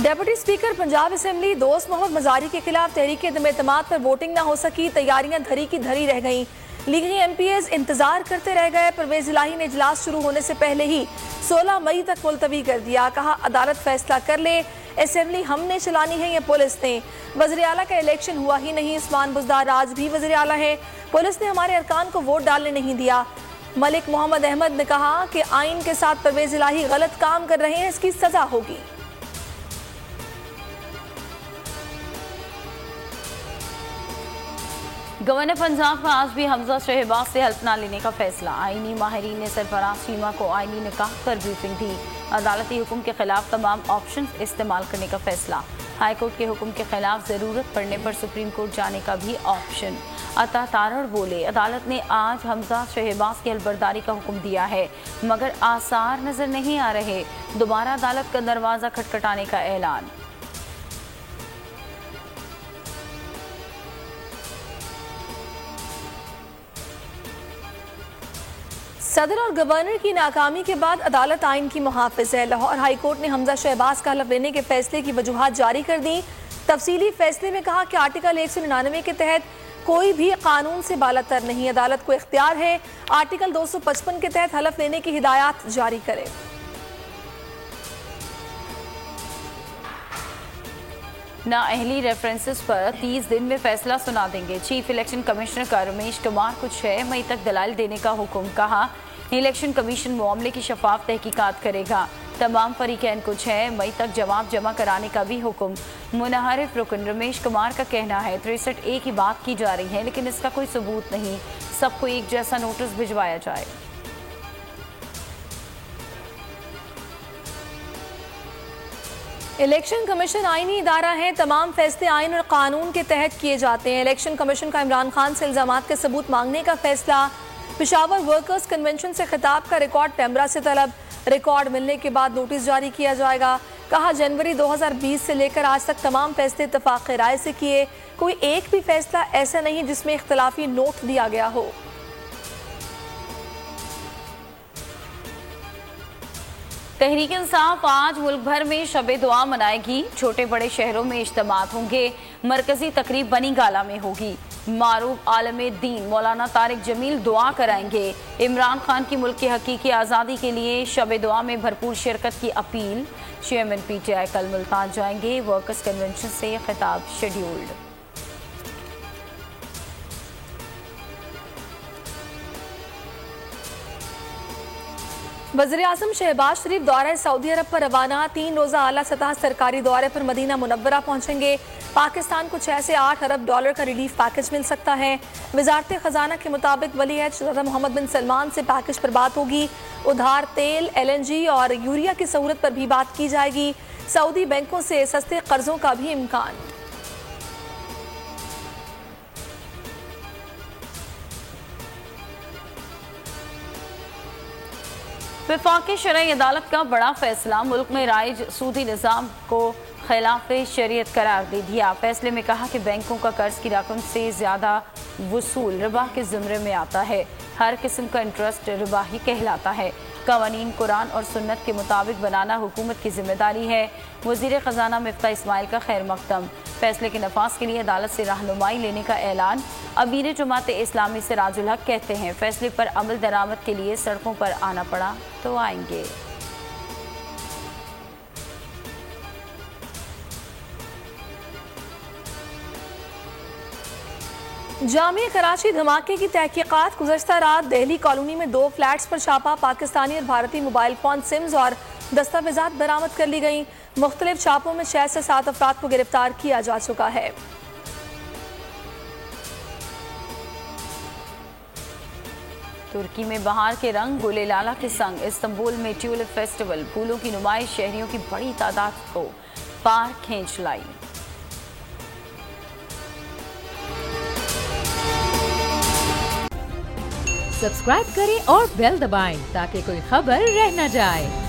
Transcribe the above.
Deputy speaker Punjab assembly दोस्त मोहम्मद मजारी के खिलाफ तहरीक एतमाद पर वोटिंग न हो सकी, तैयारियां धरी की धरी रह गईं। लीगी एमपीएस इंतजार करते रह गए। परवेज इलाही ने इजलास शुरू होने से पहले ही 16 मई तक मुलतवी कर दिया। कहा अदालत फैसला कर ले, असेंबली हमने चलानी है या पुलिस ने। वज़ीर आला का इलेक्शन हुआ ही नहीं, उस्मान बुज़दार आज भी वज़ीर आला है। पुलिस ने हमारे अरकान को वोट डालने नहीं दिया। मलिक मोहम्मद अहमद ने कहा कि आइन के साथ परवेज इलाही गलत काम कर रहे हैं, इसकी सजा होगी। गवर्नर पंजाब का आज भी हमजा शहबाज से हेल्प न लेने का फैसला। आईनी माहिरीन ने सरफराज शीमा को आईनी निकाह पर ब्रीफिंग दी। अदालती हुक्म के खिलाफ तमाम ऑप्शन इस्तेमाल करने का फैसला। हाईकोर्ट के हुक्म के खिलाफ जरूरत पड़ने पर सुप्रीम कोर्ट जाने का भी ऑप्शन। अता तारड़ बोले, अदालत ने आज हमजा शहबाज की अलबरदारी का हुक्म दिया है मगर आसार नजर नहीं आ रहे। दोबारा अदालत का दरवाजा खटखटाने का ऐलान। सदर और गवर्नर की नाकामी के बाद अदालत आइन की मुहाफिज है। लाहौर हाई कोर्ट ने हमजा शहबाज का हलफ लेने के फैसले की वजूहात जारी कर दी। तफसीली फैसले में कहा कि आर्टिकल 199 के तहत कोई भी कानून से बालातर नहीं, अदालत को इख्तियार है आर्टिकल 255 के तहत हलफ लेने की हिदायत जारी करे। नाअहली रेफरेंसेस पर 30 दिन में फैसला सुना देंगे। चीफ इलेक्शन कमिश्नर का रमेश कुमार को 6 मई तक दलाइल देने का हुक्म। कहा इलेक्शन कमीशन मामले की शफाफ तहकीकात करेगा। तमाम फरीकैन को 6 मई तक जवाब जमा कराने का भी हुक्म। मुनहरिफ रुकन रमेश कुमार का कहना है 63A की बात की जा रही है लेकिन इसका कोई सबूत नहीं, सबको एक जैसा नोटिस भिजवाया जाए। इलेक्शन कमीशन आईनी इदारा है, तमाम फैसले आइन और कानून के तहत किए जाते हैं। इलेक्शन कमीशन का इमरान खान से इल्जामात के सबूत मांगने का फैसला। पेशावर वर्कर्स कन्वेंशन से खिताब का रिकॉर्ड पैमरा से तलब। रिकॉर्ड मिलने के बाद नोटिस जारी किया जाएगा। कहा जनवरी 2020 से लेकर आज तक तमाम फैसले इत्तफाक राय से किए, कोई एक भी फैसला ऐसा नहीं जिसमें इख्तलाफी नोट दिया गया हो। तहरीक इंसाफ आज मुल्क भर में शब दुआ मनाएगी। छोटे बड़े शहरों में इज्तिमात होंगे। मरकजी तकरीब बनी गाला में होगी। मारूफ आलमे दीन मौलाना तारिक जमील दुआ कराएंगे। इमरान खान की मुल्क की हकीकी आज़ादी के लिए शब दुआ में भरपूर शिरकत की अपील। चेयरमैन PTI कल मुल्तान जाएंगे। वर्कर्स कन्वेंशन से खिताब शेड्यूल्ड। वज़ीर-ए-आज़म शहबाज शरीफ दौरे सऊदी अरब पर रवाना। 3 रोज़ा आला सतह सरकारी दौरे पर मदीना मुनव्वरा पहुंचेंगे। पाकिस्तान को 6 से 8 अरब डॉलर का रिलीफ पैकेज मिल सकता है। वजारत खजाना के मुताबिक वली-अहद शहज़ादा मोहम्मद बिन सलमान से पैकेज पर बात होगी। उधार तेल, LNG और यूरिया की सहूलत पर भी बात की जाएगी। सऊदी बैंकों से सस्ते कर्जों का भी इम्कान। वफाकी शरई अदालत का बड़ा फैसला। मुल्क में राइज सूदी निज़ाम को खिलाफ शरीयत करार दे दिया। फैसले में कहा कि बैंकों का कर्ज की रकम से ज़्यादा वसूल रिबा के ज़िम्मे में आता है। हर किस्म का इंटरेस्ट रिबा ही कहलाता है। कवानीन कुरान और सुन्नत के मुताबिक बनाना हुकूमत की जिम्मेदारी है। वज़ीर ख़जाना मिफ्ता इस्माइल का खैर मकदम। फैसले के नफाज के लिए अदालत से रहनुमाई लेने का ऐलान। अमीर जमात इस्लामी सिराजुल हक कहते हैं फैसले पर अमल दरामद के लिए सड़कों पर आना पड़ा तो आएंगे। जामिया कराची धमाके की तहकीकात। गुज़श्ता रात दिल्ली कॉलोनी में 2 फ्लैट्स पर छापा। पाकिस्तानी और भारतीय मोबाइल फोन, सिम्स और दस्तावेजात बरामद कर ली गई। मुख्तलिफ छापों में 6 से 7 अफराद को गिरफ्तार किया जा चुका है। तुर्की में बहार के रंग गुले लाला के संग। इस्तांबुल में ट्यूलिप फेस्टिवल। फूलों की नुमाइश शहरियों की बड़ी तादाद को पार खींच लाई। सब्सक्राइब करें और बेल दबाएं ताकि कोई खबर रह न जाए।